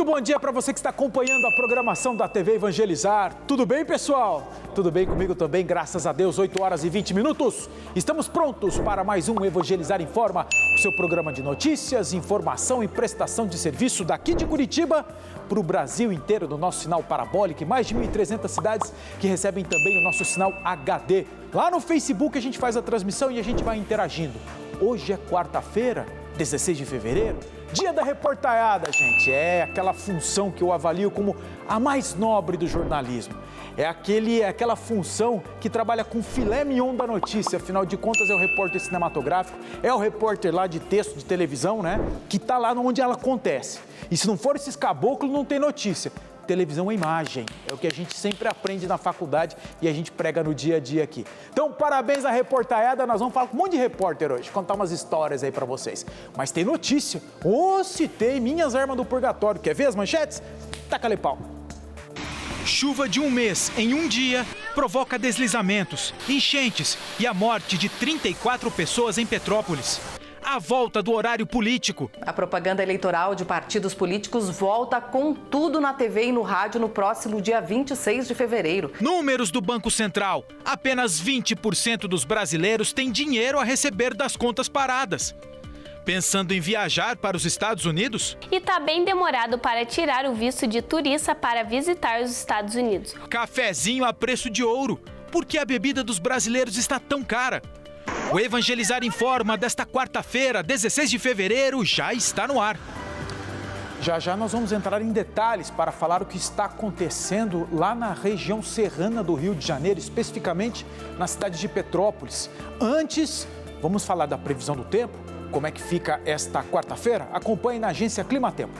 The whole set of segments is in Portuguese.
bom dia para você que está acompanhando a programação da TV Evangelizar. Tudo bem, pessoal? Tudo bem comigo também, graças a Deus, 8 horas e 20 minutos. Estamos prontos para mais um Evangelizar Informa, o seu programa de notícias, informação e prestação de serviço daqui de Curitiba para o Brasil inteiro, no nosso sinal parabólico e mais de 1.300 cidades que recebem também o nosso sinal HD. Lá no Facebook a gente faz a transmissão e a gente vai interagindo. Hoje é quarta-feira, 16 de fevereiro, dia da reportaiada, gente. É aquela função que eu avalio como a mais nobre do jornalismo. É aquela função que trabalha com filé mignon da notícia. Afinal de contas, é o repórter cinematográfico, é o repórter lá de texto de televisão, né? Que está lá onde ela acontece. E se não for esses caboclos, não tem notícia. Televisão é imagem, é o que a gente sempre aprende na faculdade e a gente prega no dia a dia aqui. Então, parabéns à reportaiada, nós vamos falar com um monte de repórter hoje, contar umas histórias aí pra vocês. Mas tem notícia, citei minhas armas do purgatório, quer ver as manchetes? Taca-lhe pau. Chuva de um mês em um dia provoca deslizamentos, enchentes e a morte de 34 pessoas em Petrópolis. A volta do horário político. A propaganda eleitoral de partidos políticos volta com tudo na TV e no rádio no próximo dia 26 de fevereiro. Números do Banco Central. Apenas 20% dos brasileiros têm dinheiro a receber das contas paradas. Pensando em viajar para os Estados Unidos? E tá bem demorado para tirar o visto de turista para visitar os Estados Unidos. Cafezinho a preço de ouro. Por que a bebida dos brasileiros está tão cara? O Evangelizar Informa desta quarta-feira, 16 de fevereiro, já está no ar. Já nós vamos entrar em detalhes para falar o que está acontecendo lá na região serrana do Rio de Janeiro, especificamente na cidade de Petrópolis. Antes, vamos falar da previsão do tempo, como é que fica esta quarta-feira? Acompanhe na agência Climatempo.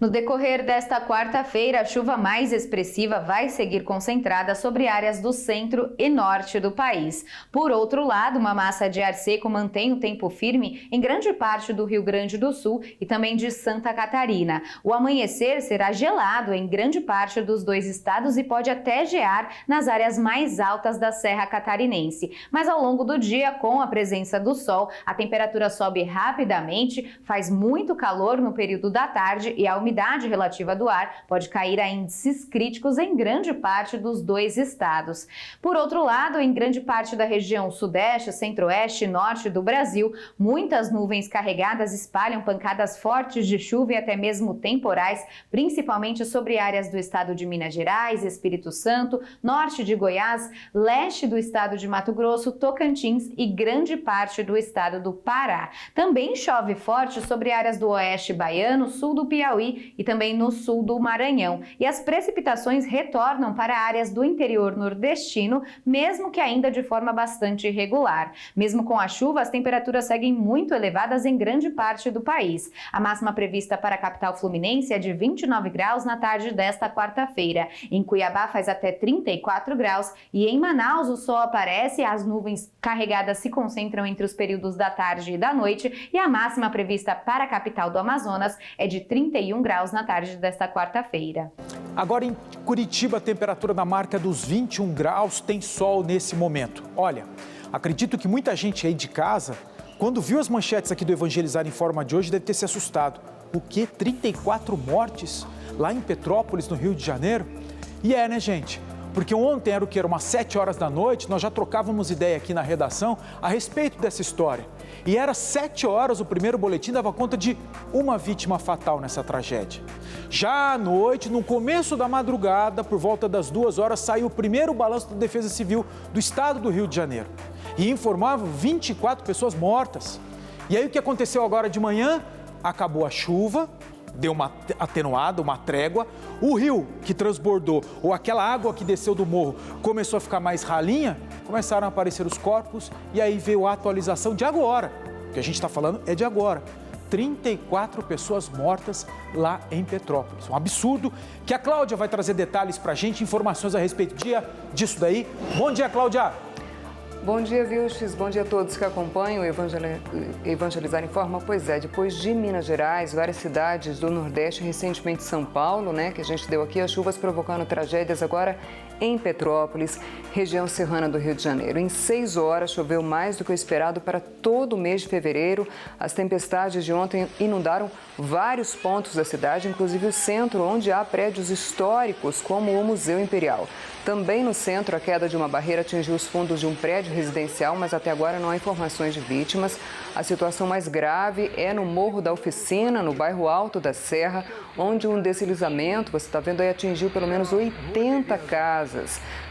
No decorrer desta quarta-feira, a chuva mais expressiva vai seguir concentrada sobre áreas do centro e norte do país. Por outro lado, uma massa de ar seco mantém o tempo firme em grande parte do Rio Grande do Sul e também de Santa Catarina. O amanhecer será gelado em grande parte dos dois estados e pode até gear nas áreas mais altas da Serra Catarinense. Mas ao longo do dia, com a presença do sol, a temperatura sobe rapidamente, faz muito calor no período da tarde e a umidade relativa do ar pode cair a índices críticos em grande parte dos dois estados. Por outro lado, em grande parte da região sudeste, centro-oeste e norte do Brasil, muitas nuvens carregadas espalham pancadas fortes de chuva e até mesmo temporais, principalmente sobre áreas do estado de Minas Gerais, Espírito Santo, norte de Goiás, leste do estado de Mato Grosso, Tocantins e grande parte do estado do Pará. Também chove forte sobre áreas do oeste baiano, sul do Piauí e também no sul do Maranhão. E as precipitações retornam para áreas do interior nordestino, mesmo que ainda de forma bastante irregular. Mesmo com a chuva, as temperaturas seguem muito elevadas em grande parte do país. A máxima prevista para a capital fluminense é de 29 graus na tarde desta quarta-feira. Em Cuiabá faz até 34 graus e em Manaus o sol aparece, as nuvens carregadas se concentram entre os períodos da tarde e da noite e a máxima prevista para a capital do Amazonas é de 31 graus na tarde desta quarta-feira. Agora em Curitiba, a temperatura na marca dos 21 graus, tem sol nesse momento. Olha, acredito que muita gente aí de casa, quando viu as manchetes aqui do Evangelizar Informa de hoje, deve ter se assustado. O quê? 34 mortes lá em Petrópolis, no Rio de Janeiro? E né, gente? Porque ontem era o que? Era umas 7 horas da noite, nós já trocávamos ideia aqui na redação a respeito dessa história. E era 7 horas, o primeiro boletim dava conta de uma vítima fatal nessa tragédia. Já à noite, no começo da madrugada, por volta das 2 horas, saiu o primeiro balanço da Defesa Civil do estado do Rio de Janeiro. E informava 24 pessoas mortas. E aí o que aconteceu agora de manhã? Acabou a chuva, deu uma atenuada, uma trégua, o rio que transbordou, ou aquela água que desceu do morro, começou a ficar mais ralinha, começaram a aparecer os corpos e aí veio a atualização de agora. O que a gente está falando é de agora. 34 pessoas mortas lá em Petrópolis. Um absurdo que a Cláudia vai trazer detalhes para a gente, informações a respeito disso daí. Bom dia, Cláudia! Bom dia, Vilches. Bom dia a todos que acompanham o Evangelizar Informa. Pois é, depois de Minas Gerais, várias cidades do Nordeste, recentemente São Paulo, que a gente deu aqui, as chuvas provocando tragédias agora em Petrópolis, região serrana do Rio de Janeiro. Em 6 horas, choveu mais do que o esperado para todo o mês de fevereiro. As tempestades de ontem inundaram vários pontos da cidade, inclusive o centro, onde há prédios históricos, como o Museu Imperial. Também no centro, a queda de uma barreira atingiu os fundos de um prédio residencial, mas até agora não há informações de vítimas. A situação mais grave é no Morro da Oficina, no bairro Alto da Serra, onde um deslizamento, você está vendo aí, atingiu pelo menos 80 casas.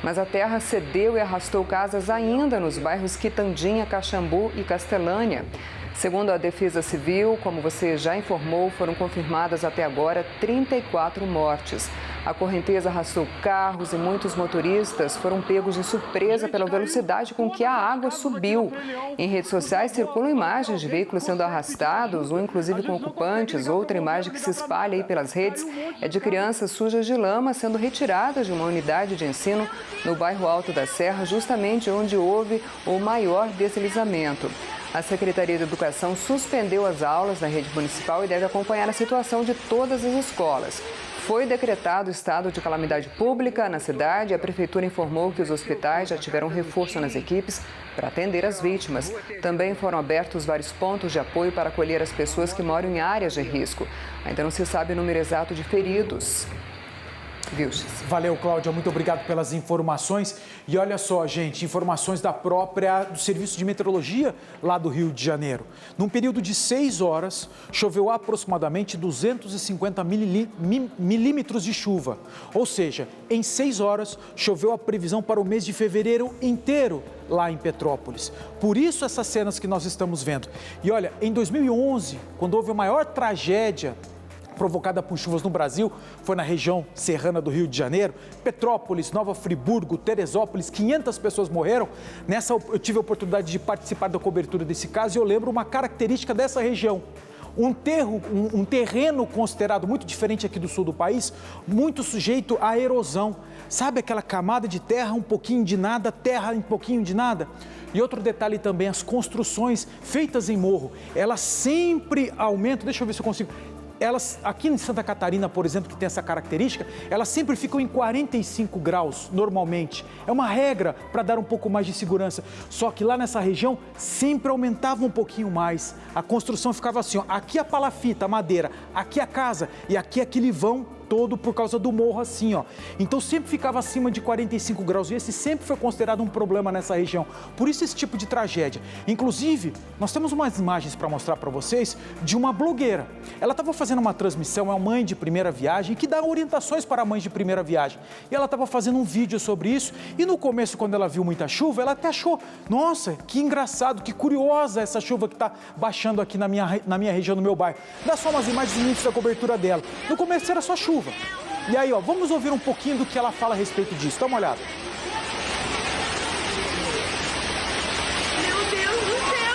Mas a terra cedeu e arrastou casas ainda nos bairros Quitandinha, Caxambu e Castelânia. Segundo a Defesa Civil, como você já informou, foram confirmadas até agora 34 mortes. A correnteza arrastou carros e muitos motoristas foram pegos de surpresa pela velocidade com que a água subiu. Em redes sociais circulam imagens de veículos sendo arrastados, um inclusive com ocupantes. Outra imagem que se espalha aí pelas redes é de crianças sujas de lama sendo retiradas de uma unidade de ensino no bairro Alto da Serra, justamente onde houve o maior deslizamento. A Secretaria de Educação suspendeu as aulas na rede municipal e deve acompanhar a situação de todas as escolas. Foi decretado estado de calamidade pública na cidade e a Prefeitura informou que os hospitais já tiveram reforço nas equipes para atender as vítimas. Também foram abertos vários pontos de apoio para acolher as pessoas que moram em áreas de risco. Ainda não se sabe o número exato de feridos. Vilches. Valeu, Cláudia, muito obrigado pelas informações. E olha só, gente, informações do Serviço de Meteorologia lá do Rio de Janeiro. Num período de 6 horas, choveu aproximadamente 250 milímetros de chuva. Ou seja, em 6 horas, choveu a previsão para o mês de fevereiro inteiro lá em Petrópolis. Por isso essas cenas que nós estamos vendo. E olha, em 2011, quando houve a maior tragédia provocada por chuvas no Brasil, foi na região serrana do Rio de Janeiro, Petrópolis, Nova Friburgo, Teresópolis, 500 pessoas morreram. Nessa eu tive a oportunidade de participar da cobertura desse caso e eu lembro uma característica dessa região. Um terreno considerado muito diferente aqui do sul do país, muito sujeito à erosão. Sabe aquela camada de terra, um pouquinho de nada, terra, um pouquinho de nada? E outro detalhe também, as construções feitas em morro, elas sempre aumentam, deixa eu ver se eu consigo... Elas, aqui em Santa Catarina, por exemplo, que tem essa característica, elas sempre ficam em 45 graus, normalmente. É uma regra para dar um pouco mais de segurança. Só que lá nessa região, sempre aumentava um pouquinho mais. A construção ficava assim, ó, aqui a palafita, a madeira, aqui a casa e aqui aquele vão todo por causa do morro assim, ó. Então sempre ficava acima de 45 graus e esse sempre foi considerado um problema nessa região. Por isso esse tipo de tragédia. Inclusive, nós temos umas imagens para mostrar para vocês de uma blogueira. Ela estava fazendo uma transmissão, é uma mãe de primeira viagem que dá orientações para mães de primeira viagem. E ela estava fazendo um vídeo sobre isso e no começo, quando ela viu muita chuva, ela até achou, nossa, que engraçado, que curiosa essa chuva que está baixando aqui na minha região, no meu bairro. Dá só umas imagens no início da cobertura dela. No começo era só chuva. E aí, ó, vamos ouvir um pouquinho do que ela fala a respeito disso. Dá uma olhada. Meu Deus do céu!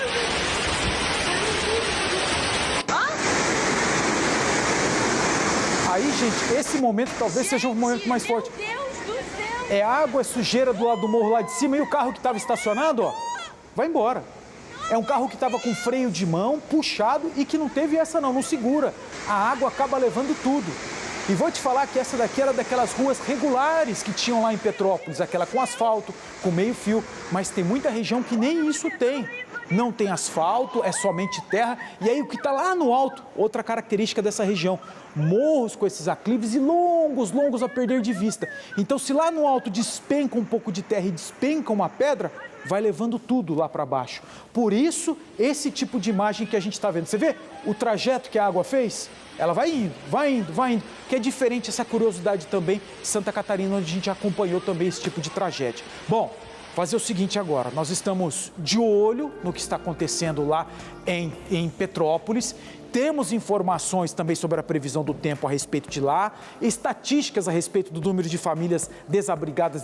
Aí, gente, esse momento talvez seja o momento mais forte. Meu Deus do céu! É água, é sujeira do lado do morro lá de cima e o carro que estava estacionado, ó, vai embora. É um carro que estava com freio de mão, puxado e que não teve essa não segura. A água acaba levando tudo. E vou te falar que essa daqui era daquelas ruas regulares que tinham lá em Petrópolis, aquela com asfalto, com meio fio, mas tem muita região que nem isso tem. Não tem asfalto, é somente terra, e aí o que está lá no alto, outra característica dessa região, morros com esses aclives e longos a perder de vista. Então se lá no alto despenca um pouco de terra e despenca uma pedra, vai levando tudo lá para baixo. Por isso, esse tipo de imagem que a gente está vendo. Você vê o trajeto que a água fez? Ela vai indo, que é diferente essa curiosidade também de Santa Catarina, onde a gente acompanhou também esse tipo de tragédia. Bom, fazer o seguinte agora, nós estamos de olho no que está acontecendo lá em Petrópolis, temos informações também sobre a previsão do tempo a respeito de lá, estatísticas a respeito do número de famílias desabrigadas,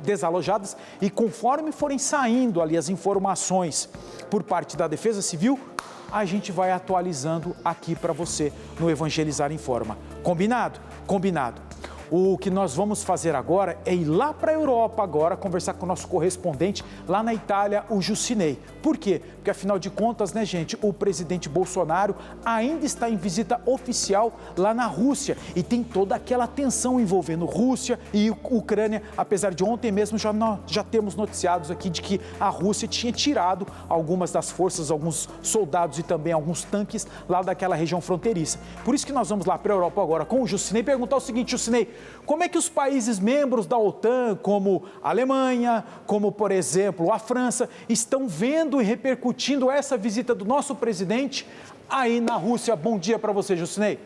desalojadas e conforme forem saindo ali as informações por parte da Defesa Civil, a gente vai atualizando aqui para você no Evangelizar Informa. Combinado? Combinado. O que nós vamos fazer agora é ir lá para a Europa agora, conversar com o nosso correspondente lá na Itália, o Jusinei. Por quê? Porque afinal de contas, né, gente, o presidente Bolsonaro ainda está em visita oficial lá na Rússia e tem toda aquela tensão envolvendo Rússia e Ucrânia, apesar de ontem mesmo já temos noticiados aqui de que a Rússia tinha tirado algumas das forças, alguns soldados e também alguns tanques lá daquela região fronteiriça. Por isso que nós vamos lá para a Europa agora com o Jusinei perguntar o seguinte, Jusinei, como é que os países membros da OTAN, como a Alemanha, como, por exemplo, a França, estão vendo e repercutindo essa visita do nosso presidente aí na Rússia? Bom dia para você, Jusinei.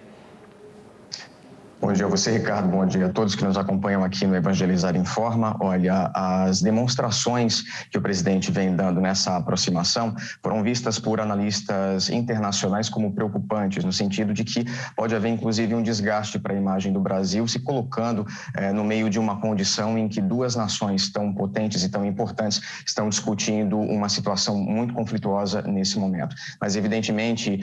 Bom dia a você, Ricardo. Bom dia a todos que nos acompanham aqui no Evangelizar Informa. Olha, as demonstrações que o presidente vem dando nessa aproximação foram vistas por analistas internacionais como preocupantes, no sentido de que pode haver, inclusive, um desgaste para a imagem do Brasil, se colocando no meio de uma condição em que duas nações tão potentes e tão importantes estão discutindo uma situação muito conflituosa nesse momento. Mas, evidentemente,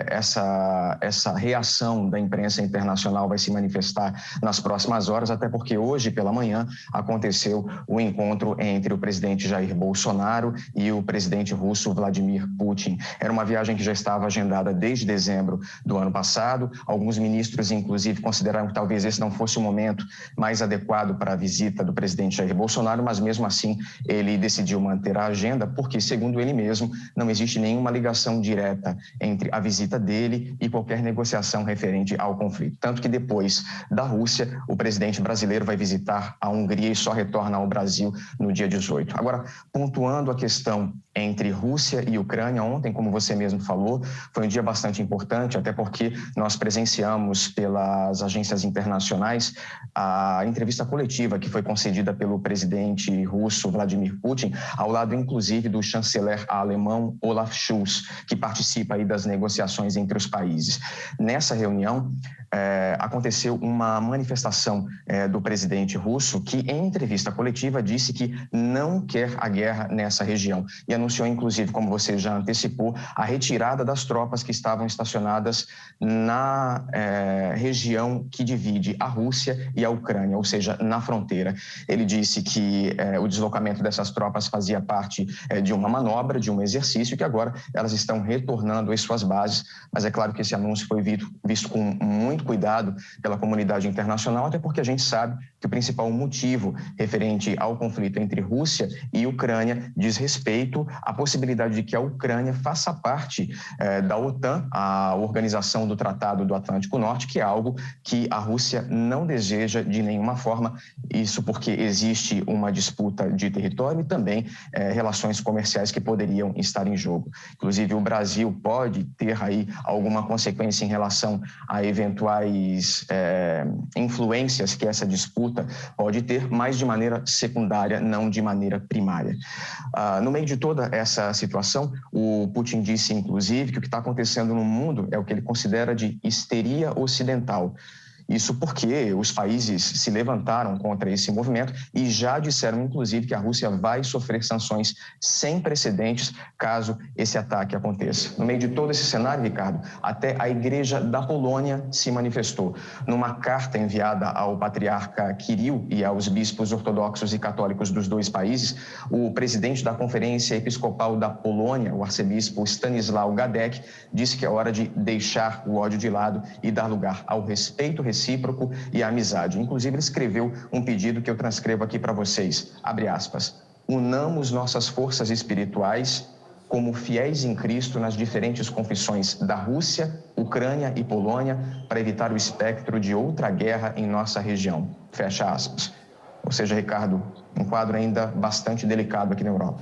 essa reação da imprensa internacional vai se manifestar nas próximas horas, até porque hoje pela manhã aconteceu o encontro entre o presidente Jair Bolsonaro e o presidente russo Vladimir Putin. Era uma viagem que já estava agendada desde dezembro do ano passado. Alguns ministros, inclusive, consideraram que talvez esse não fosse o momento mais adequado para a visita do presidente Jair Bolsonaro, mas mesmo assim ele decidiu manter a agenda porque, segundo ele mesmo, não existe nenhuma ligação direta entre a visita dele e qualquer negociação referente ao conflito. Tanto que depois da Rússia, o presidente brasileiro vai visitar a Hungria e só retorna ao Brasil no dia 18. Agora, pontuando a questão entre Rússia e Ucrânia, ontem, como você mesmo falou, foi um dia bastante importante, até porque nós presenciamos pelas agências internacionais a entrevista coletiva que foi concedida pelo presidente russo Vladimir Putin, ao lado, inclusive, do chanceler alemão Olaf Scholz, que participa aí das negociações entre os países. Nessa reunião, aconteceu uma manifestação do presidente russo que, em entrevista coletiva, disse que não quer a guerra nessa região e anunciou, inclusive, como você já antecipou, a retirada das tropas que estavam estacionadas na região que divide a Rússia e a Ucrânia, ou seja, na fronteira. Ele disse que o deslocamento dessas tropas fazia parte de uma manobra, de um exercício, que agora elas estão retornando às suas bases, mas é claro que esse anúncio foi visto com muito cuidado pela comunidade internacional, até porque a gente sabe que o principal motivo referente ao conflito entre Rússia e Ucrânia diz respeito à possibilidade de que a Ucrânia faça parte da OTAN, a Organização do Tratado do Atlântico Norte, que é algo que a Rússia não deseja de nenhuma forma, isso porque existe uma disputa de território e também relações comerciais que poderiam estar em jogo. Inclusive, o Brasil pode ter aí alguma consequência em relação a eventuais influências que essa disputa pode ter, mas de maneira secundária, não de maneira primária. No meio de toda essa situação, o Putin disse, inclusive, que o que está acontecendo no mundo é o que ele considera de histeria ocidental. Isso porque os países se levantaram contra esse movimento e já disseram, inclusive, que a Rússia vai sofrer sanções sem precedentes caso esse ataque aconteça. No meio de todo esse cenário, Ricardo, até a Igreja da Polônia se manifestou. Numa carta enviada ao patriarca Kirill e aos bispos ortodoxos e católicos dos dois países, o presidente da Conferência Episcopal da Polônia, o arcebispo Stanisław Gadek, disse que é hora de deixar o ódio de lado e dar lugar ao respeito recíproco e a amizade. Inclusive, ele escreveu um pedido que eu transcrevo aqui para vocês. Abre aspas. Unamos nossas forças espirituais como fiéis em Cristo nas diferentes confissões da Rússia, Ucrânia e Polônia para evitar o espectro de outra guerra em nossa região. Fecha aspas. Ou seja, Ricardo, um quadro ainda bastante delicado aqui na Europa.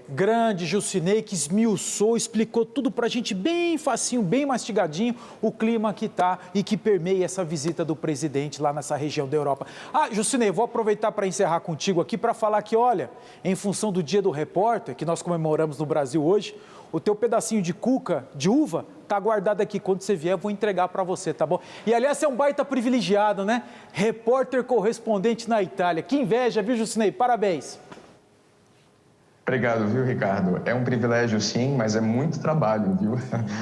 Grande Jusinei, que esmiuçou, explicou tudo para a gente bem facinho, bem mastigadinho, o clima que está e que permeia essa visita do presidente lá nessa região da Europa. Jusinei, vou aproveitar para encerrar contigo aqui para falar que, olha, em função do Dia do Repórter, que nós comemoramos no Brasil hoje, o teu pedacinho de cuca, de uva, está guardado aqui. Quando você vier, eu vou entregar para você, tá bom? E, aliás, você é um baita privilegiado, né? Repórter correspondente na Itália. Que inveja, viu, Jusinei? Parabéns. Obrigado, viu, Ricardo? É um privilégio, sim, mas é muito trabalho, viu?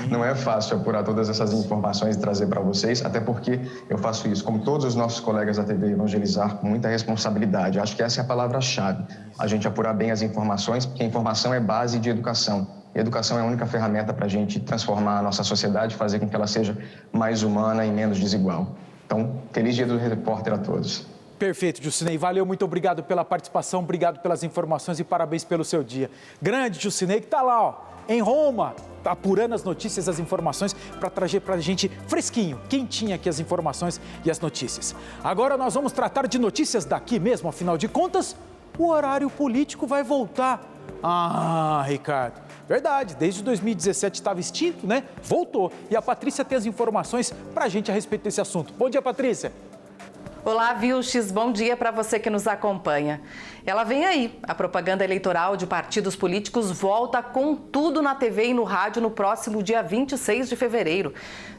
Não é fácil apurar todas essas informações e trazer para vocês, até porque eu faço isso, como todos os nossos colegas da TV Evangelizar, com muita responsabilidade. Eu acho que essa é a palavra-chave, a gente apurar bem as informações, porque a informação é base de educação. E a educação é a única ferramenta para a gente transformar a nossa sociedade, fazer com que ela seja mais humana e menos desigual. Então, feliz Dia do Repórter a todos. Perfeito, Jucinei. Valeu, muito obrigado pela participação, obrigado pelas informações e parabéns pelo seu dia. Grande Jucinei, que está lá, ó, em Roma, tá apurando as notícias, as informações, para trazer para a gente fresquinho, quentinho aqui as informações e as notícias. Agora nós vamos tratar de notícias daqui mesmo, afinal de contas, o horário político vai voltar. Ah, Ricardo, verdade, desde 2017 estava extinto, né? Voltou. E a Patrícia tem as informações para a gente a respeito desse assunto. Bom dia, Patrícia. Olá, Vilches, bom dia para você que nos acompanha. Ela vem aí, a propaganda eleitoral de partidos políticos volta com tudo na TV e no rádio no próximo dia 26 de fevereiro.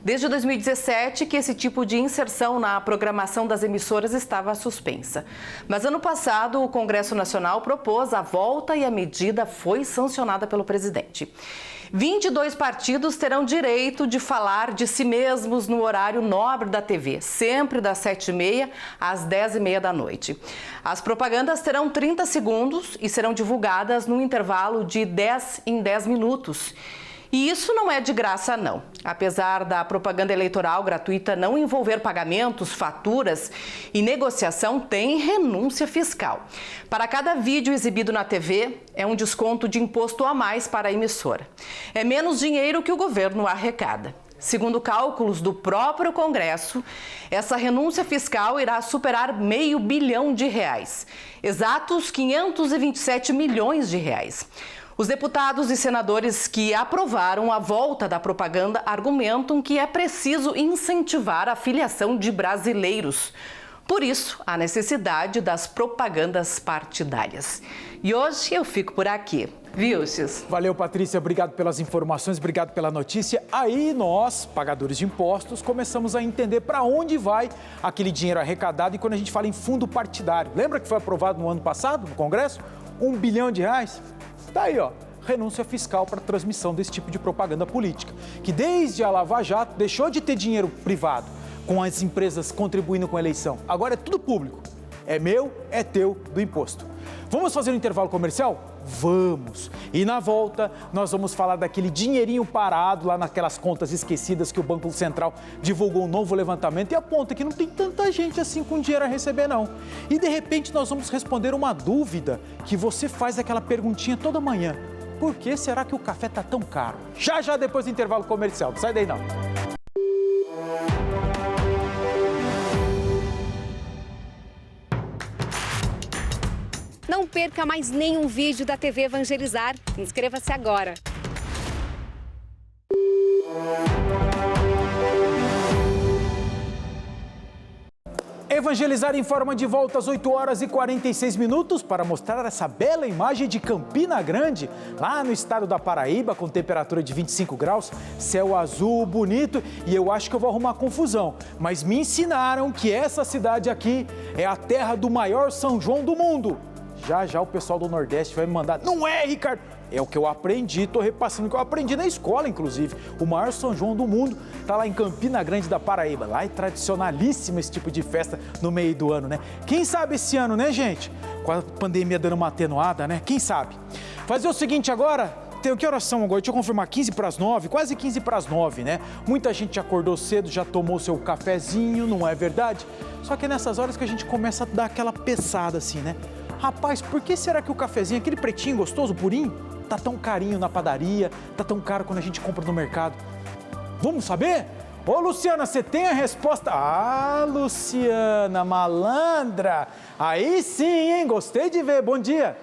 Desde 2017 que esse tipo de inserção na programação das emissoras estava suspensa. Mas ano passado o Congresso Nacional propôs a volta e a medida foi sancionada pelo presidente. 22 partidos terão direito de falar de si mesmos no horário nobre da TV, sempre das 7h30 às 10h30 da noite. As propagandas terão 30 segundos e serão divulgadas num intervalo de 10 em 10 minutos. E isso não é de graça, não. Apesar da propaganda eleitoral gratuita não envolver pagamentos, faturas e negociação, tem renúncia fiscal. Para cada vídeo exibido na TV, é um desconto de imposto a mais para a emissora. É menos dinheiro que o governo arrecada. Segundo cálculos do próprio Congresso, essa renúncia fiscal irá superar R$500 bilhão, exatos 527 milhões de reais. Os deputados e senadores que aprovaram a volta da propaganda argumentam que é preciso incentivar a filiação de brasileiros. Por isso, a necessidade das propagandas partidárias. E hoje eu fico por aqui. Vilches. Valeu, Patrícia. Obrigado pelas informações, obrigado pela notícia. Aí nós, pagadores de impostos, começamos a entender para onde vai aquele dinheiro arrecadado. E quando a gente fala em fundo partidário, lembra que foi aprovado no ano passado, no Congresso? R$1 bilhão. Tá aí, ó, renúncia fiscal para transmissão desse tipo de propaganda política, que desde a Lava Jato deixou de ter dinheiro privado, com as empresas contribuindo com a eleição. Agora é tudo público. É meu, é teu, do imposto. Vamos fazer um intervalo comercial? Vamos! E na volta, nós vamos falar daquele dinheirinho parado lá naquelas contas esquecidas que o Banco Central divulgou um novo levantamento e aponta que não tem tanta gente assim com dinheiro a receber, não. E de repente nós vamos responder uma dúvida que você faz aquela perguntinha toda manhã. Por que será que o café tá tão caro? Já depois do intervalo comercial. Não sai daí não. Não perca mais nenhum vídeo da TV Evangelizar. Inscreva-se agora. Evangelizar informa de volta às 8h46 para mostrar essa bela imagem de Campina Grande, lá no estado da Paraíba, com temperatura de 25 graus, céu azul, bonito, e eu acho que eu vou arrumar confusão, mas me ensinaram que essa cidade aqui é a terra do maior São João do mundo. Já o pessoal do Nordeste vai me mandar. Não é, Ricardo? É o que eu aprendi, estou repassando o que eu aprendi na escola, inclusive. O maior São João do mundo está lá em Campina Grande da Paraíba. Lá é tradicionalíssimo esse tipo de festa no meio do ano, né? Quem sabe esse ano, né, gente? Com a pandemia dando uma atenuada, né? Quem sabe? Fazer o seguinte agora... Tem que oração agora? Deixa eu confirmar, 8h15, quase 8h15, né? Muita gente acordou cedo, já tomou seu cafezinho, não é verdade? Só que é nessas horas que a gente começa a dar aquela pesada assim, né? Rapaz, por que será que o cafezinho, aquele pretinho gostoso, purinho, tá tão carinho na padaria, tá tão caro quando a gente compra no mercado? Vamos saber? Ô, Luciana, você tem a resposta? Ah, Luciana, malandra! Aí sim, hein? Gostei de ver. Bom dia!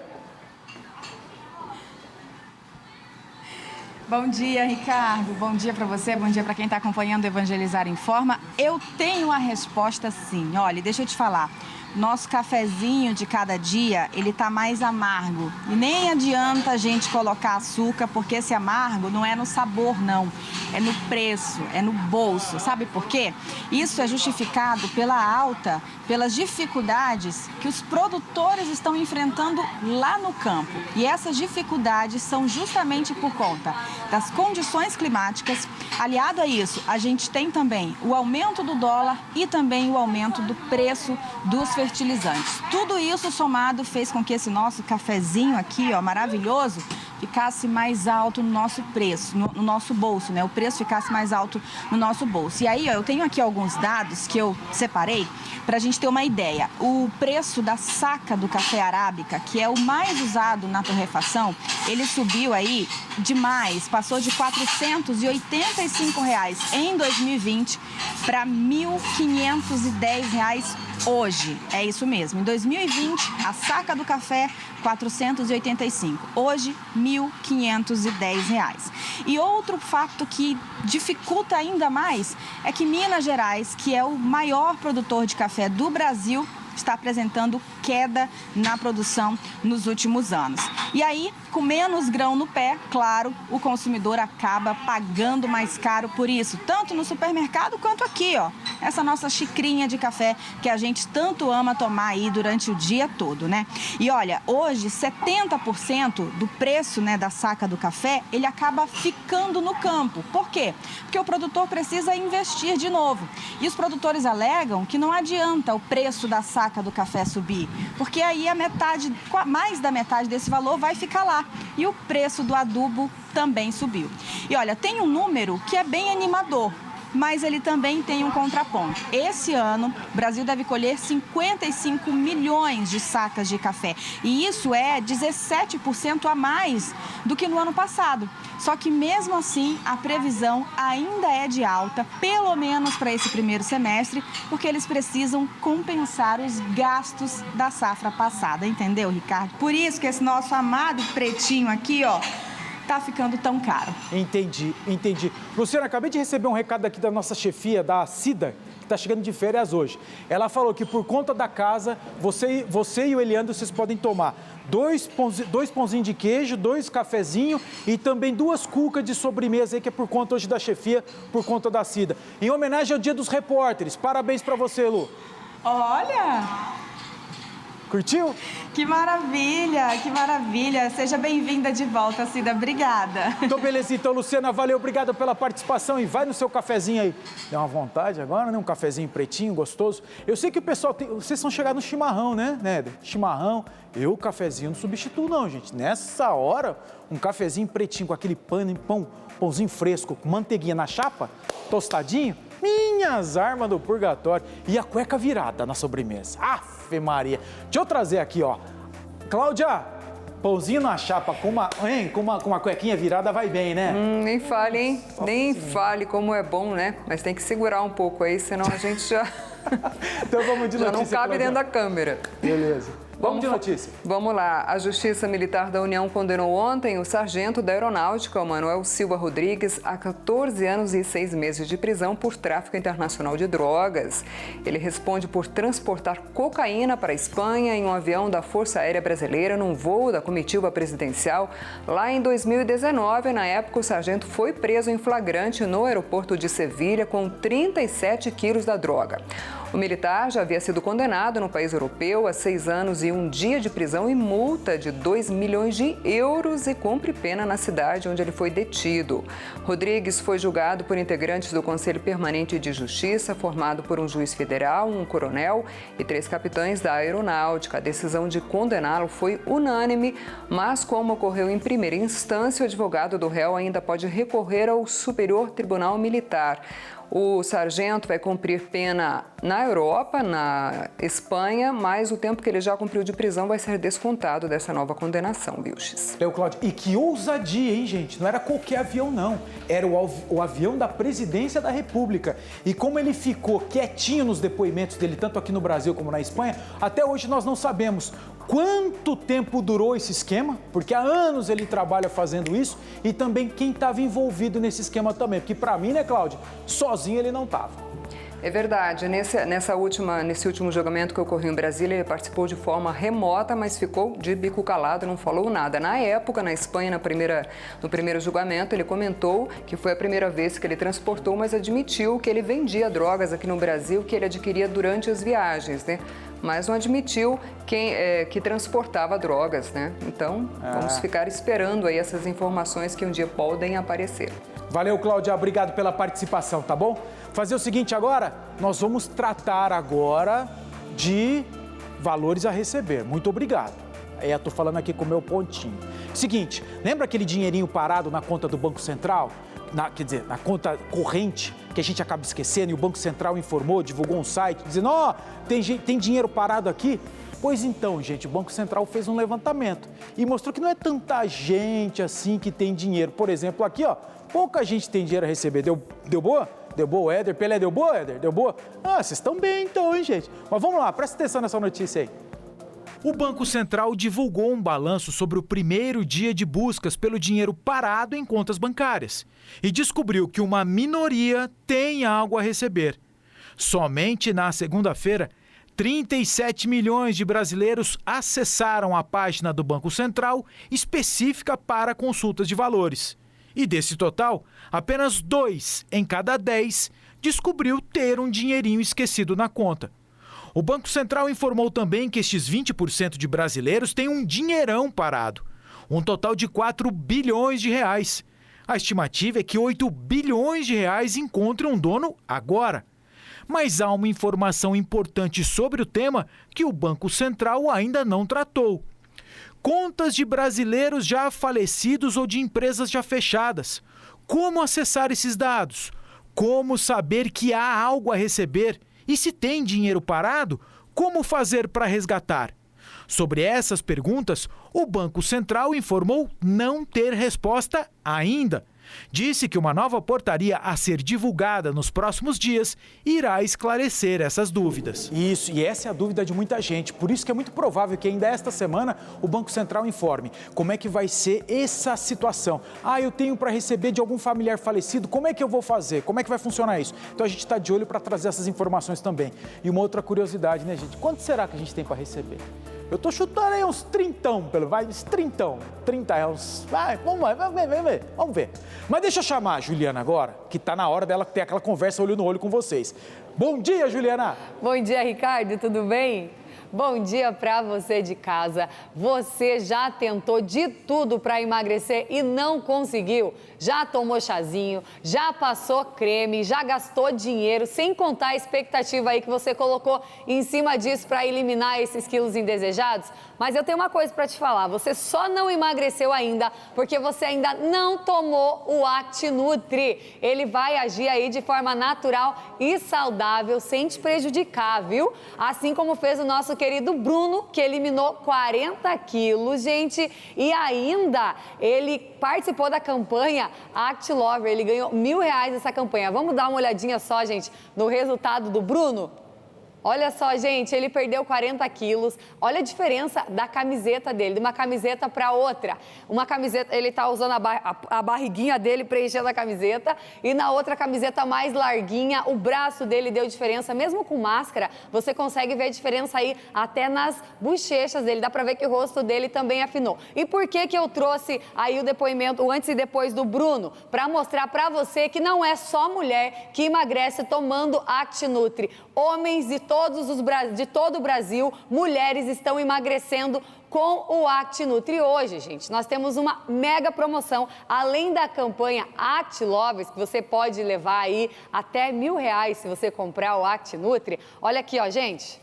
Bom dia, Ricardo. Bom dia para você, bom dia para quem está acompanhando o Evangelizar Informa. Eu tenho a resposta sim. Olha, deixa eu te falar. nosso cafezinho de cada dia, ele tá mais amargo. E nem adianta a gente colocar açúcar, porque esse amargo não é no sabor, não. É no preço, é no bolso. Sabe por quê? Isso é justificado pelas dificuldades que os produtores estão enfrentando lá no campo. E essas dificuldades são justamente por conta das condições climáticas. Aliado a isso, a gente tem também o aumento do dólar e também o aumento do preço dos fertilizantes. Tudo isso somado fez com que esse nosso cafezinho aqui, ó, maravilhoso, ficasse mais alto no nosso preço, no nosso bolso, né? O preço ficasse mais alto no nosso bolso. E aí, ó, eu tenho aqui alguns dados que eu separei para a gente ter uma ideia. O preço da saca do café arábica, que é o mais usado na torrefação, ele subiu aí demais, passou de R$ 485 em 2020 para R$ 1.510 hoje. É isso mesmo. Em 2020, a saca do café, 485. Hoje, R$ 1.510. E outro fato que dificulta ainda mais é que Minas Gerais, que é o maior produtor de café do Brasil, está apresentando queda na produção nos últimos anos. E aí, com menos grão no pé, claro, o consumidor acaba pagando mais caro por isso, tanto no supermercado quanto aqui, ó. Essa nossa xicrinha de café que a gente tanto ama tomar aí durante o dia todo, né? E olha, hoje 70% do preço, né, da saca do café, ele acaba ficando no campo. Por quê? Porque o produtor precisa investir de novo. E os produtores alegam que não adianta o preço da saca do café subir, porque aí mais da metade desse valor vai ficar lá. E o preço do adubo também subiu. E olha, tem um número que é bem animador, mas ele também tem um contraponto. Esse ano, o Brasil deve colher 55 milhões de sacas de café. E isso é 17% a mais do que no ano passado. Só que mesmo assim, a previsão ainda é de alta, pelo menos para esse primeiro semestre, porque eles precisam compensar os gastos da safra passada, entendeu, Ricardo? Por isso que esse nosso amado pretinho aqui, ó, tá ficando tão caro. Entendi. Luciana, acabei de receber um recado aqui da nossa chefia, da Cida, que está chegando de férias hoje. Ela falou que por conta da casa, você e o Eliandro, vocês podem tomar dois pãozinhos de queijo, 2 cafezinhos e também 2 cucas de sobremesa aí, que é por conta hoje da chefia, por conta da Cida. Em homenagem ao Dia dos Repórteres. Parabéns para você, Lu. Olha! Curtiu? Que maravilha, que maravilha. Seja bem-vinda de volta, Cida. Obrigada. Então, beleza. Então, Luciana, valeu. Obrigado pela participação e vai no seu cafezinho aí. Deu uma vontade agora, né? Um cafezinho pretinho, gostoso. Eu sei que o pessoal tem... Vocês são chegados no chimarrão, né, Néder? Chimarrão. Eu, cafezinho, não substituo não, gente. Nessa hora, um cafezinho pretinho com aquele pãozinho fresco, com manteiguinha na chapa, tostadinho. Minhas armas do purgatório. E a cueca virada na sobremesa. Afe Maria. Deixa eu trazer aqui, ó. Cláudia, pãozinho na chapa com uma cuequinha virada vai bem, né? Nem fale, hein? Nem fale como é bom, né? Mas tem que segurar um pouco aí, senão a gente já... Então vamos de notícia, já não cabe Cláudia. dentro da câmera. Beleza. Vamos de notícia. Vamos lá. A Justiça Militar da União condenou ontem o sargento da Aeronáutica, Manuel Silva Rodrigues, a 14 anos e 6 meses de prisão por tráfico internacional de drogas. Ele responde por transportar cocaína para a Espanha em um avião da Força Aérea Brasileira num voo da comitiva presidencial lá em 2019. Na época, o sargento foi preso em flagrante no aeroporto de Sevilha com 37 quilos da droga. O militar já havia sido condenado no país europeu a 6 anos e 1 dia de prisão e multa de 2 milhões de euros e cumpre pena na cidade onde ele foi detido. Rodrigues foi julgado por integrantes do Conselho Permanente de Justiça, formado por um juiz federal, um coronel e 3 capitães da Aeronáutica. A decisão de condená-lo foi unânime, mas como ocorreu em primeira instância, o advogado do réu ainda pode recorrer ao Superior Tribunal Militar. O sargento vai cumprir pena na Europa, na Espanha, mas o tempo que ele já cumpriu de prisão vai ser descontado dessa nova condenação, Vilches. Cláudio, e que ousadia, hein, gente? Não era qualquer avião, não. Era o avião da Presidência da República. E como ele ficou quietinho nos depoimentos dele, tanto aqui no Brasil como na Espanha, até hoje nós não sabemos quanto tempo durou esse esquema, porque há anos ele trabalha fazendo isso, e também quem estava envolvido nesse esquema também. Porque para mim, né, Cláudio, sozinho ele não estava. É verdade. Nesse último julgamento que ocorreu em Brasília, ele participou de forma remota, mas ficou de bico calado, não falou nada. Na época, na Espanha, no primeiro julgamento, ele comentou que foi a primeira vez que ele transportou, mas admitiu que ele vendia drogas aqui no Brasil, que ele adquiria durante as viagens, né? Mas não admitiu que transportava drogas, né? Então, vamos ficar esperando aí essas informações que um dia podem aparecer. Valeu, Cláudia. Obrigado pela participação, tá bom? Fazer o seguinte agora, nós vamos tratar agora de valores a receber. Muito obrigado. Tô falando aqui com o meu pontinho. Seguinte, lembra aquele dinheirinho parado na conta do Banco Central? Quer dizer, na conta corrente, que a gente acaba esquecendo, e o Banco Central informou, divulgou um site, dizendo, tem dinheiro parado aqui? Pois então, gente, o Banco Central fez um levantamento e mostrou que não é tanta gente assim que tem dinheiro. Por exemplo, aqui, pouca gente tem dinheiro a receber. Deu boa? Deu boa, Éder? Pelé, deu boa, Éder? Deu boa? Vocês estão bem então, hein, gente? Mas vamos lá, presta atenção nessa notícia aí. O Banco Central divulgou um balanço sobre o primeiro dia de buscas pelo dinheiro parado em contas bancárias e descobriu que uma minoria tem algo a receber. Somente na segunda-feira, 37 milhões de brasileiros acessaram a página do Banco Central específica para consultas de valores. E desse total, apenas 2 em cada 10 descobriu ter um dinheirinho esquecido na conta. O Banco Central informou também que estes 20% de brasileiros têm um dinheirão parado, um total de 4 bilhões de reais. A estimativa é que 8 bilhões de reais encontrem um dono agora. Mas há uma informação importante sobre o tema que o Banco Central ainda não tratou. Contas de brasileiros já falecidos ou de empresas já fechadas. Como acessar esses dados? Como saber que há algo a receber? E se tem dinheiro parado, como fazer para resgatar? Sobre essas perguntas, o Banco Central informou não ter resposta ainda. Disse que uma nova portaria a ser divulgada nos próximos dias irá esclarecer essas dúvidas. Isso, e essa é a dúvida de muita gente. Por isso que é muito provável que ainda esta semana o Banco Central informe como é que vai ser essa situação. Eu tenho para receber de algum familiar falecido, como é que eu vou fazer? Como é que vai funcionar isso? Então a gente está de olho para trazer essas informações também. E uma outra curiosidade, né, gente? Quanto será que a gente tem para receber? Eu tô chutando aí uns 30, uns 30 é uns... vamos ver. Mas deixa eu chamar a Juliana agora, que tá na hora dela ter aquela conversa olho no olho com vocês. Bom dia, Juliana! Bom dia, Ricardo, tudo bem? Bom dia para você de casa. Você já tentou de tudo para emagrecer e não conseguiu? Já tomou chazinho, já passou creme, já gastou dinheiro, sem contar a expectativa aí que você colocou em cima disso para eliminar esses quilos indesejados? Mas eu tenho uma coisa para te falar, você só não emagreceu ainda porque você ainda não tomou o ActiNutri. Ele vai agir aí de forma natural e saudável, sem te prejudicar, viu? Assim como fez o nosso querido Bruno, que eliminou 40 quilos, gente, e ainda ele participou da campanha ActiLover, ele ganhou R$1.000 nessa campanha. Vamos dar uma olhadinha só, gente, no resultado do Bruno? Olha só, gente, ele perdeu 40 quilos. Olha a diferença da camiseta dele, de uma camiseta para outra. Uma camiseta, ele tá usando a barriguinha dele preenchendo a camiseta e na outra camiseta mais larguinha, o braço dele deu diferença. Mesmo com máscara, você consegue ver a diferença aí até nas bochechas dele. Dá para ver que o rosto dele também afinou. E por que eu trouxe aí o depoimento, o antes e depois do Bruno? Para mostrar para você que não é só mulher que emagrece tomando ActiNutri. Homens de todo o Brasil, mulheres estão emagrecendo com o ActiNutri. Hoje, gente, nós temos uma mega promoção, além da campanha ActiLovers, que você pode levar aí até R$1.000 se você comprar o ActiNutri. Olha aqui, ó, gente.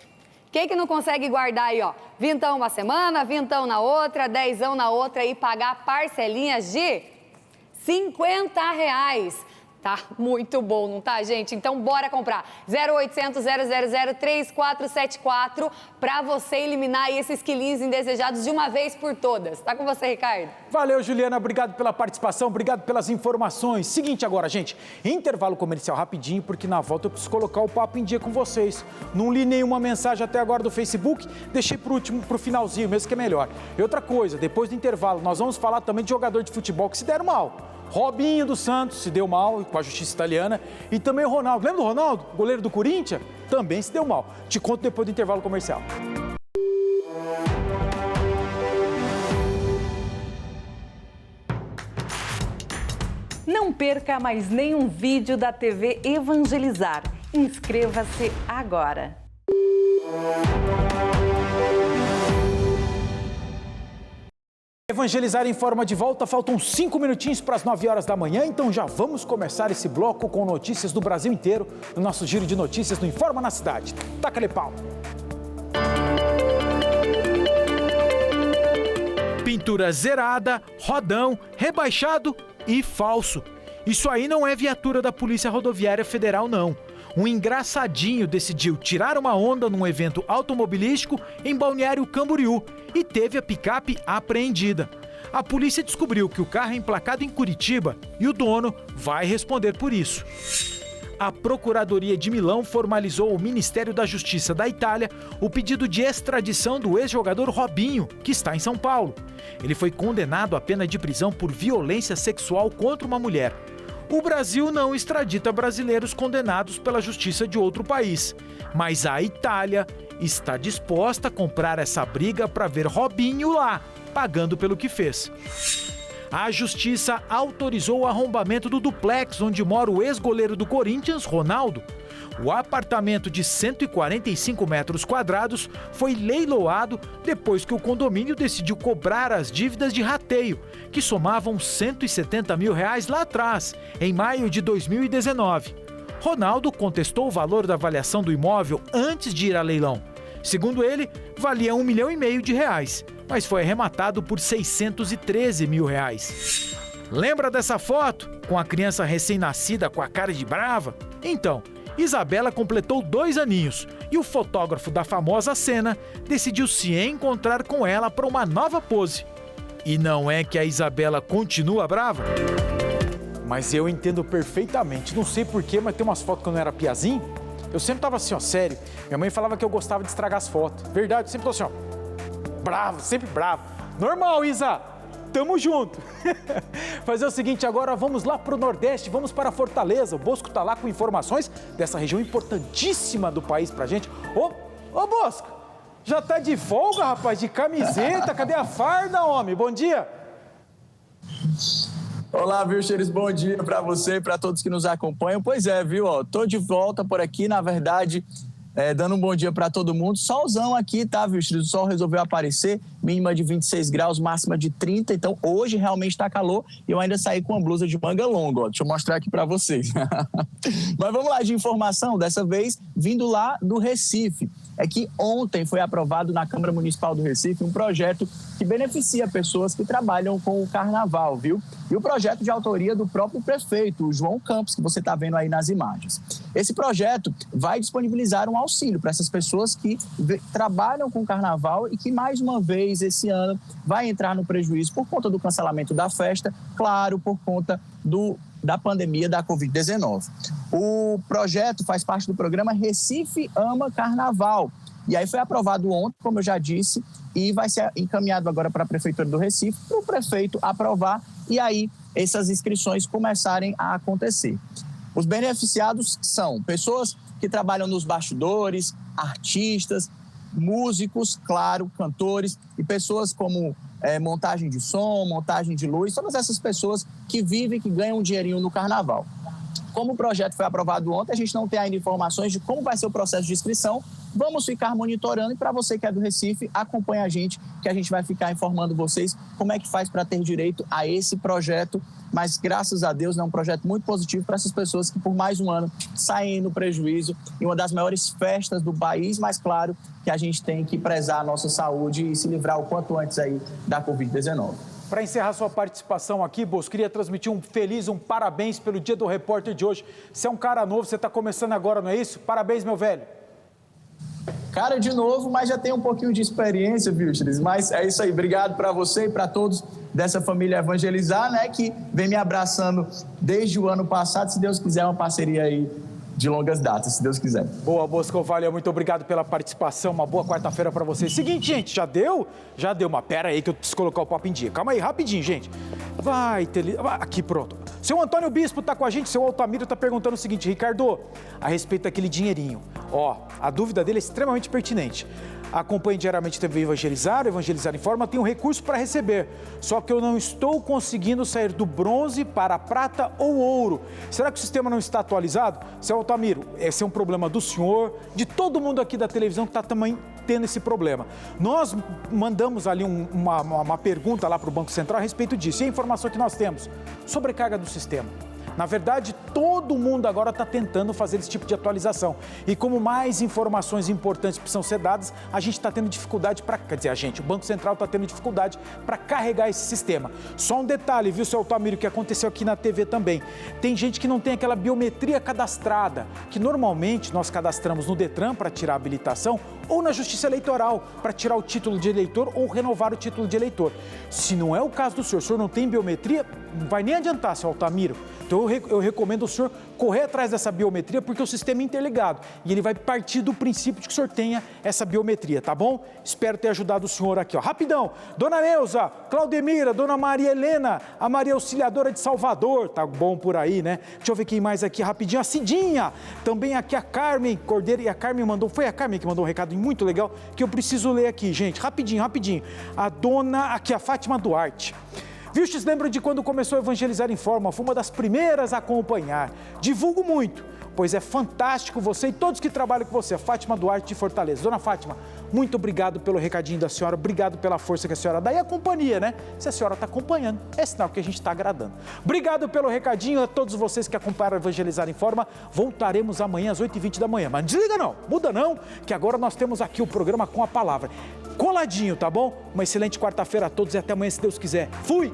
Quem que não consegue guardar aí, ó, vintão uma semana, vintão na outra, dezão na outra e pagar parcelinhas de R$50? Tá muito bom, não tá, gente? Então, bora comprar. 0800 000 3474 para você eliminar aí esses quilinhos indesejados de uma vez por todas. Tá com você, Ricardo? Valeu, Juliana. Obrigado pela participação, obrigado pelas informações. Seguinte agora, gente, intervalo comercial rapidinho, porque na volta eu preciso colocar o papo em dia com vocês. Não li nenhuma mensagem até agora do Facebook, deixei pro finalzinho mesmo, que é melhor. E outra coisa, depois do intervalo, nós vamos falar também de jogador de futebol que se deram mal. Robinho dos Santos se deu mal com a justiça italiana e também o Ronaldo. Lembra do Ronaldo, goleiro do Corinthians? Também se deu mal. Te conto depois do intervalo comercial. Não perca mais nenhum vídeo da TV Evangelizar. Inscreva-se agora. Evangelizar em Forma de volta, faltam 5 minutinhos para as 9 horas da manhã, então já vamos começar esse bloco com notícias do Brasil inteiro, no nosso giro de notícias no Informa na Cidade. Taca-lhe pau! Pintura zerada, rodão, rebaixado e falso. Isso aí não é viatura da Polícia Rodoviária Federal, não. Um engraçadinho decidiu tirar uma onda num evento automobilístico em Balneário Camboriú e teve a picape apreendida. A polícia descobriu que o carro é emplacado em Curitiba e o dono vai responder por isso. A Procuradoria de Milão formalizou ao Ministério da Justiça da Itália o pedido de extradição do ex-jogador Robinho, que está em São Paulo. Ele foi condenado à pena de prisão por violência sexual contra uma mulher. O Brasil não extradita brasileiros condenados pela justiça de outro país, mas a Itália está disposta a comprar essa briga para ver Robinho lá, pagando pelo que fez. A justiça autorizou o arrombamento do duplex onde mora o ex-goleiro do Corinthians, Ronaldo. O apartamento de 145 metros quadrados foi leiloado depois que o condomínio decidiu cobrar as dívidas de rateio, que somavam R$170 mil lá atrás, em maio de 2019. Ronaldo contestou o valor da avaliação do imóvel antes de ir a leilão. Segundo ele, valia R$1,5 milhão, mas foi arrematado por R$613 mil. Lembra dessa foto? Com a criança recém-nascida com a cara de brava? Então, Isabela completou 2 aninhos e o fotógrafo da famosa cena decidiu se encontrar com ela para uma nova pose. E não é que a Isabela continua brava? Mas eu entendo perfeitamente. Não sei porquê, mas tem umas fotos que eu não era piazinho. Eu sempre tava assim, ó, sério. Minha mãe falava que eu gostava de estragar as fotos. Verdade, eu sempre tô assim, ó, bravo, sempre bravo. Normal, Isa. Tamo junto. Fazer o seguinte, agora vamos lá pro Nordeste, vamos para Fortaleza. O Bosco tá lá com informações dessa região importantíssima do país pra gente. Ô Bosco, já tá de folga, rapaz, de camiseta, cadê a farda, homem? Bom dia. Olá, Vilcheres, bom dia para você e para todos que nos acompanham. Pois é, viu, ó, tô de volta por aqui, na verdade, dando um bom dia para todo mundo. Solzão aqui, tá, Vilcheres? O sol resolveu aparecer, mínima de 26 graus, máxima de 30, então hoje realmente está calor e eu ainda saí com uma blusa de manga longa, ó. Deixa eu mostrar aqui para vocês. Mas vamos lá de informação, dessa vez vindo lá do Recife. É que ontem foi aprovado na Câmara Municipal do Recife um projeto que beneficia pessoas que trabalham com o carnaval, viu? E o projeto de autoria do próprio prefeito, o João Campos, que você está vendo aí nas imagens. Esse projeto vai disponibilizar um auxílio para essas pessoas que trabalham com o carnaval e que, mais uma vez, esse ano vai entrar no prejuízo por conta do cancelamento da festa, claro, por conta da pandemia da Covid-19. O projeto faz parte do programa Recife Ama Carnaval. E aí foi aprovado ontem, como eu já disse, e vai ser encaminhado agora para a Prefeitura do Recife, para o prefeito aprovar e aí essas inscrições começarem a acontecer. Os beneficiados são pessoas que trabalham nos bastidores, artistas, músicos, claro, cantores e pessoas como montagem de som, montagem de luz, todas essas pessoas que vivem, que ganham um dinheirinho no carnaval. Como o projeto foi aprovado ontem, a gente não tem ainda informações de como vai ser o processo de inscrição. Vamos ficar monitorando e para você que é do Recife, acompanha a gente, que a gente vai ficar informando vocês como é que faz para ter direito a esse projeto. Mas, graças a Deus, é um projeto muito positivo para essas pessoas que, por mais um ano, saem no prejuízo em uma das maiores festas do país. Mas, claro, que a gente tem que prezar a nossa saúde e se livrar o quanto antes aí da Covid-19. Para encerrar sua participação aqui, Bosco, queria transmitir um parabéns pelo Dia do Repórter de hoje. Você é um cara novo, você está começando agora, não é isso? Parabéns, meu velho. Cara de novo, mas já tem um pouquinho de experiência, Vilcheres. Mas é isso aí, obrigado para você e para todos dessa família Evangelizar, né, que vem me abraçando desde o ano passado. Se Deus quiser, uma parceria aí de longas datas, se Deus quiser. Boa, Bosco, valeu, muito obrigado pela participação, uma boa quarta-feira para vocês. Seguinte, gente, já deu? Já deu, mas pera aí que eu preciso colocar o papo em dia. Calma aí, rapidinho, gente. vai ter... Aqui, pronto. Seu Antônio Bispo está com a gente, seu Altamiro está perguntando o seguinte, Ricardo, a respeito daquele dinheirinho. Ó, a dúvida dele é extremamente pertinente. Acompanhe diariamente a TV Evangelizar, o Evangelizar Informa, tem um recurso para receber. Só que eu não estou conseguindo sair do bronze para a prata ou ouro. Será que o sistema não está atualizado? Seu Altamiro, esse é um problema do senhor, de todo mundo aqui da televisão que está também tendo esse problema. Nós mandamos ali uma pergunta lá para o Banco Central a respeito disso. E a informação que nós temos? Sobrecarga do sistema. Na verdade, todo mundo agora está tentando fazer esse tipo de atualização. E como mais informações importantes precisam ser dadas, a gente está tendo dificuldade para... Quer dizer, o Banco Central está tendo dificuldade para carregar esse sistema. Só um detalhe, viu, seu Altamiro, que aconteceu aqui na TV também. Tem gente que não tem aquela biometria cadastrada, que normalmente nós cadastramos no Detran para tirar a habilitação ou na Justiça Eleitoral para tirar o título de eleitor ou renovar o título de eleitor. Se não é o caso do senhor, o senhor não tem biometria, não vai nem adiantar, seu Altamiro. Então eu recomendo o senhor correr atrás dessa biometria porque o sistema é interligado e ele vai partir do princípio de que o senhor tenha essa biometria, tá bom? Espero ter ajudado o senhor aqui, ó. Rapidão, Dona Neuza, Claudemira, Dona Maria Helena, a Maria Auxiliadora de Salvador, tá bom por aí, né? Deixa eu ver quem mais aqui, rapidinho, a Cidinha, também aqui a Carmen Cordeiro, e a Carmen mandou, foi a Carmen que mandou um recado muito legal que eu preciso ler aqui, gente, rapidinho. A dona, aqui a Fátima Duarte. Viu, vocês lembram de quando começou a Evangelizar Informa? Foi uma das primeiras a acompanhar. Divulgo muito, pois é fantástico você e todos que trabalham com você. A Fátima Duarte de Fortaleza. Dona Fátima, muito obrigado pelo recadinho da senhora, obrigado pela força que a senhora dá e a companhia, né? Se a senhora está acompanhando, é sinal que a gente está agradando. Obrigado pelo recadinho a todos vocês que acompanharam a Evangelizar Informa. Voltaremos amanhã às 8h20 da manhã. Mas não desliga não, muda não, que agora nós temos aqui o programa com a palavra. Coladinho, tá bom? Uma excelente quarta-feira a todos e até amanhã, se Deus quiser. Fui!